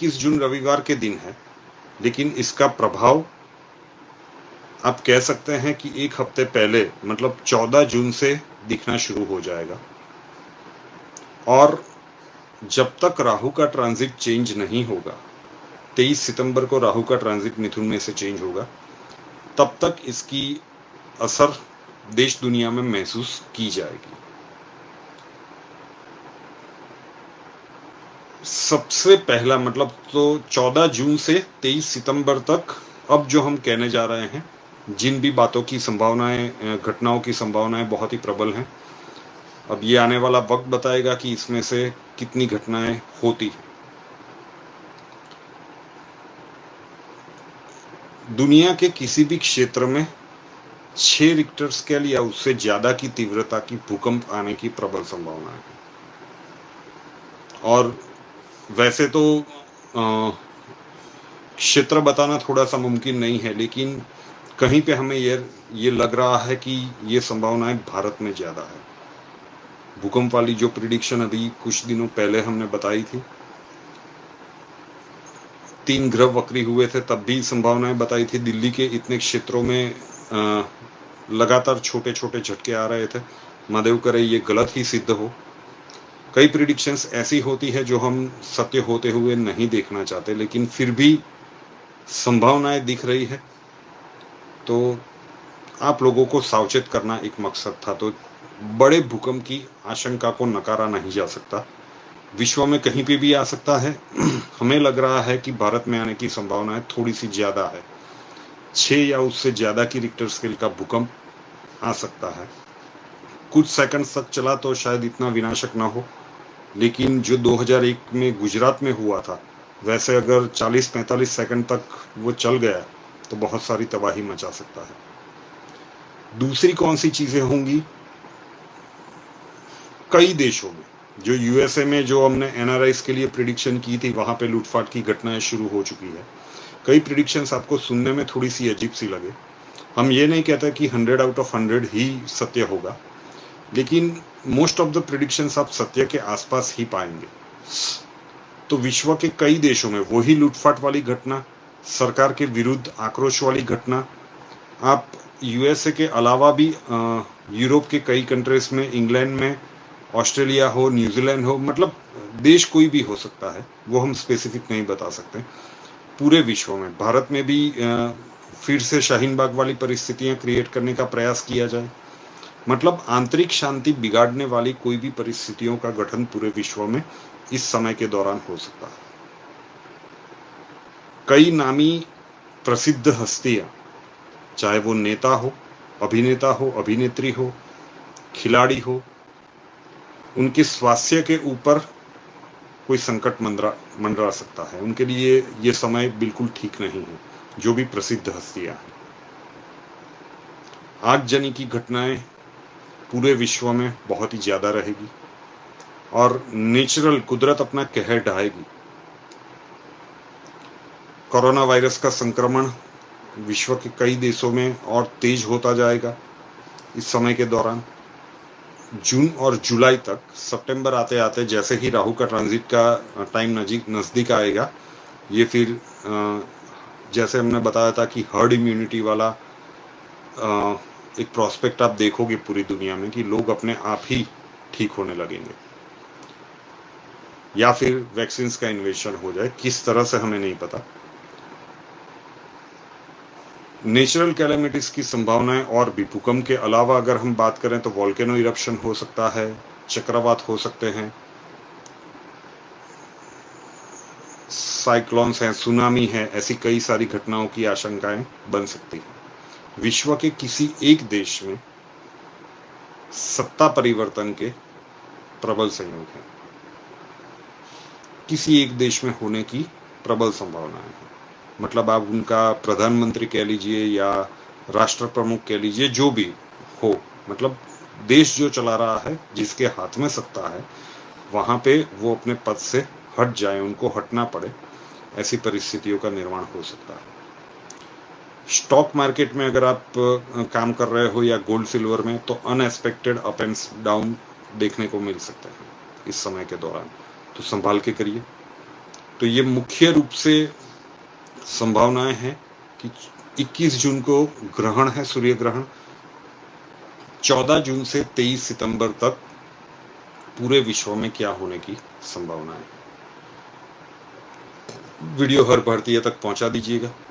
21 जून रविवार के दिन है, लेकिन इसका प्रभाव आप कह सकते हैं कि एक हफ्ते पहले मतलब 14 जून से दिखना शुरू हो जाएगा। और जब तक राहु का ट्रांजिट चेंज नहीं होगा, 23 सितंबर को राहु का ट्रांजिट मिथुन में से चेंज होगा, तब तक इसकी असर देश दुनिया में महसूस की जाएगी। सबसे पहला मतलब तो 14 जून से 23 सितंबर तक अब जो हम कहने जा रहे हैं, जिन भी बातों की संभावनाएं, घटनाओं की संभावनाएं बहुत ही प्रबल हैं। अब ये आने वाला वक्त बताएगा कि इसमें से कितनी घटनाएं होती हैं। दुनिया के किसी भी क्षेत्र में 6 रिक्टर स्केल या उससे ज्यादा की तीव्रता की भूकंप आने की प्रबल संभावना है। और वैसे तो क्षेत्र बताना थोड़ा सा मुमकिन नहीं है, लेकिन कहीं पे हमें ये लग रहा है कि ये संभावनाएं भारत में ज्यादा है। भूकंप वाली जो प्रिडिक्शन अभी कुछ दिनों पहले हमने बताई थी, 3 ग्रह वक्री हुए थे, तब भी संभावनाएं बताई थी। दिल्ली के इतने क्षेत्रों में लगातार छोटे छोटे झटके आ रहे थे। महादेव करे ये गलत ही सिद्ध हो। कई प्रिडिक्शंस ऐसी होती है जो हम सत्य होते हुए नहीं देखना चाहते, लेकिन फिर भी संभावनाएं दिख रही है, तो आप लोगों को सावचेत करना एक मकसद था। तो बड़े भूकंप की आशंका को नकारा नहीं जा सकता। विश्व में कहीं पे भी आ सकता है। हमें लग रहा है कि भारत में आने की संभावना थोड़ी सी ज्यादा है। 6 या उससे ज्यादा की रिक्टर स्केल का भूकंप आ सकता है। कुछ सेकंड तक चला तो शायद इतना विनाशक ना हो, लेकिन जो 2001 में गुजरात में हुआ था, वैसे अगर 40-45 सेकंड तक वो चल गया तो बहुत सारी तबाही मचा सकता है। दूसरी कौन सी चीजें होंगी? कई देशों में, जो यूएसए में जो हमने एनआरआईज के लिए प्रिडिक्शन की थी, वहां पे लूटपाट की घटनाएं शुरू हो चुकी है। कई प्रिडिक्शंस आपको सुनने में थोड़ी सी अजीब सी लगे। हम ये नहीं कहते कि 100 आउट ऑफ 100 ही सत्य होगा, लेकिन मोस्ट ऑफ द प्रिडिक्शंस आप सत्य के आसपास ही पाएंगे। तो विश्व के कई देशों में वही लूटपाट वाली घटना, सरकार के विरुद्ध आक्रोश वाली घटना, आप यूएसए के अलावा भी यूरोप के कई कंट्रीज में, इंग्लैंड में, ऑस्ट्रेलिया हो, न्यूजीलैंड हो, मतलब देश कोई भी हो सकता है, वो हम स्पेसिफिक नहीं बता सकते। पूरे विश्व में, भारत में भी फिर से शाहीन बाग वाली परिस्थितियां क्रिएट करने का प्रयास किया जाए। मतलब आंतरिक शांति बिगाड़ने वाली कोई भी परिस्थितियों का गठन पूरे विश्व में इस समय के दौरान हो सकता है। कई नामी प्रसिद्ध हस्तियां, चाहे वो नेता हो, अभिनेता हो, अभिनेत्री हो, खिलाड़ी हो, उनके स्वास्थ्य के ऊपर कोई संकट मंडरा सकता है। उनके लिए ये समय बिल्कुल ठीक नहीं है, जो भी प्रसिद्ध हस्तियां हैं। आगजनी की घटनाएं पूरे विश्व में बहुत ही ज्यादा रहेगी और नेचुरल कुदरत अपना कहर ढाएगी। कोरोना वायरस का संक्रमण विश्व के कई देशों में और तेज होता जाएगा इस समय के दौरान। जून और जुलाई तक, सितंबर आते आते जैसे ही राहु का ट्रांजिट का टाइम नजदीक आएगा, ये फिर जैसे हमने बताया था कि हर्ड इम्यूनिटी वाला एक प्रोस्पेक्ट आप देखोगे पूरी दुनिया में, कि लोग अपने आप ही ठीक होने लगेंगे, या फिर वैक्सीन का इन्वेशन हो जाए। किस तरह से हमें नहीं पता। नेचुरल कैलेमिटीज की संभावनाएं और भी, भूकंप के अलावा अगर हम बात करें तो वोल्केनो इरप्शन हो सकता है, चक्रवात हो सकते हैं, साइक्लोन्स हैं, सुनामी है, ऐसी कई सारी घटनाओं की आशंकाएं बन सकती हैं। विश्व के किसी एक देश में सत्ता परिवर्तन के प्रबल संयोग है, किसी एक देश में होने की प्रबल संभावना है। मतलब आप उनका प्रधानमंत्री कह लीजिए या राष्ट्र प्रमुख कह लीजिए, जो भी हो, मतलब देश जो चला रहा है, जिसके हाथ में सत्ता है, वहां पे वो अपने पद से हट जाए, उनको हटना पड़े, ऐसी परिस्थितियों का निर्माण हो सकता है। स्टॉक मार्केट में अगर आप काम कर रहे हो या गोल्ड सिल्वर में, तो अनएक्सपेक्टेड अप एंड डाउन देखने को मिल सकते हैं इस समय के दौरान, तो संभाल के करिए। तो ये मुख्य रूप से संभावनाएं हैं कि 21 जून को ग्रहण है, सूर्य ग्रहण। 14 जून से 23 सितंबर तक पूरे विश्व में क्या होने की संभावना है। वीडियो हर भारतीय तक पहुंचा दीजिएगा।